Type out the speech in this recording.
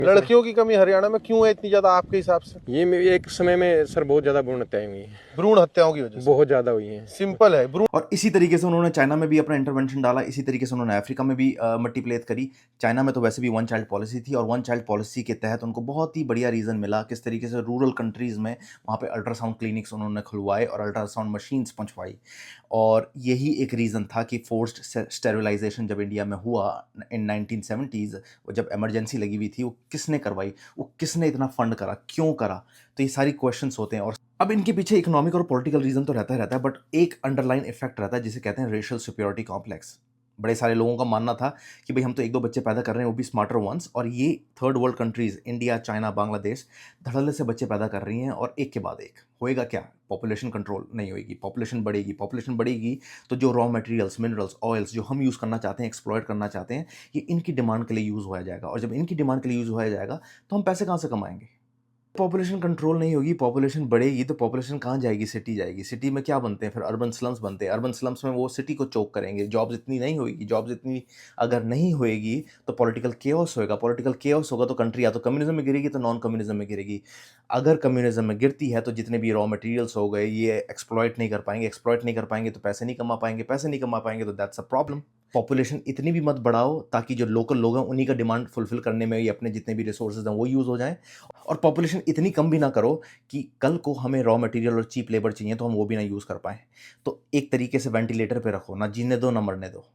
लड़कियों की कमी हरियाणा में क्यों है इतनी ज्यादा आपके हिसाब से? ये एक समय में सर बहुत ज्यादा भ्रूण हत्याएं हुई हैं, भ्रूण हत्याओं की वजह से बहुत ज्यादा हुई हैं। सिंपल है भ्रूण। और इसी तरीके से उन्होंने चाइना में भी अपना इंटरवेंशन डाला, इसी तरीके से उन्होंने अफ्रीका में भी मल्टीप्लेट करी। चाइना में तो वैसे भी वन चाइल्ड पॉलिसी थी, और वन चाइल्ड पॉलिसी के तहत उनको बहुत ही बढ़िया रीज़न मिला किस तरीके से रूरल कंट्रीज़ में वहाँ पे अल्ट्रासाउंड क्लिनिक्स उन्होंने खुलवाए और अल्ट्रासाउंड मशीन्स पहुँचवाई। और यही एक रीज़न था कि फोर्स्ड स्टेरिलाइजेशन जब इंडिया में हुआ इन 1970s, जब इमरजेंसी लगी हुई थी, वो किसने करवाई, वो किसने इतना फंड करा, क्यों करा? तो ये सारी क्वेश्चंस होते हैं। और अब इनके पीछे इकोनॉमिक और पॉलिटिकल रीजन तो रहता है, बट एक अंडरलाइन इफेक्ट रहता है जिसे कहते हैं रेशियल सुपीरियरिटी कॉम्प्लेक्स। बड़े सारे लोगों का मानना था कि भाई हम तो एक दो बच्चे पैदा कर रहे हैं, वो भी स्मार्टर वंस, और ये third world countries India, China, Bangladesh धड़ल्ले से बच्चे पैदा कर रही हैं, और एक के बाद एक होएगा क्या? पॉपुलेशन कंट्रोल नहीं होगी, पॉपुलेशन बढ़ेगी। पॉपुलेशन बढ़ेगी तो जो रॉ मटेरियल्स, मिनरल्स, ऑयल्स जो हम यूज़ करना चाहते हैं, एक्सप्लॉयट करना चाहते हैं, ये इनकी डिमांड के लिए यूज़ होया जाएगा। और जब इनकी डिमांड के लिए यूज़ होया जाएगा तो हम पैसे कहाँ से कमाएंगे? पॉपुलेशन कंट्रोल नहीं होगी, पॉपुलेशन बढ़ेगी तो पॉपुलेशन कहाँ जाएगी? सिटी जाएगी। सिटी में क्या बनते हैं फिर? अर्बन स्लम्स बनते हैं। अर्बन स्लम्स में वो सिटी को चोक करेंगे। जॉब्स इतनी नहीं होगी। जॉब्स इतनी अगर नहीं होएगी तो पॉलिटिकल केओस होएगा। पॉलिटिकल केओस होगा तो कंट्री या तो कम्युनिज्म में गिरेगी तो नॉन कम्युनिज्म में गिरेगी। अगर कम्युनिज्म में गिरती है तो जितने भी रॉ मटेरियल्स हो गए ये एक्सप्लॉइट नहीं कर पाएंगे। एक्सप्लॉइट नहीं कर पाएंगे तो पैसे नहीं कमा पाएंगे। पैसे नहीं कमा पाएंगे तो दैट्स अ प्रॉब्लम। पॉपुलेशन इतनी भी मत बढ़ाओ ताकि जो लोकल लोग हैं उन्हीं का डिमांड फुलफिल करने में ये अपने जितने भी रिसोर्सेज हैं वो यूज़ हो जाएं। और पॉपुलेशन इतनी कम भी ना करो कि कल को हमें रॉ मटेरियल और चीप लेबर चाहिए तो हम वो भी ना यूज़ कर पाएँ। तो एक तरीके से वेंटिलेटर पे रखो, ना जीने दो ना मरने दो।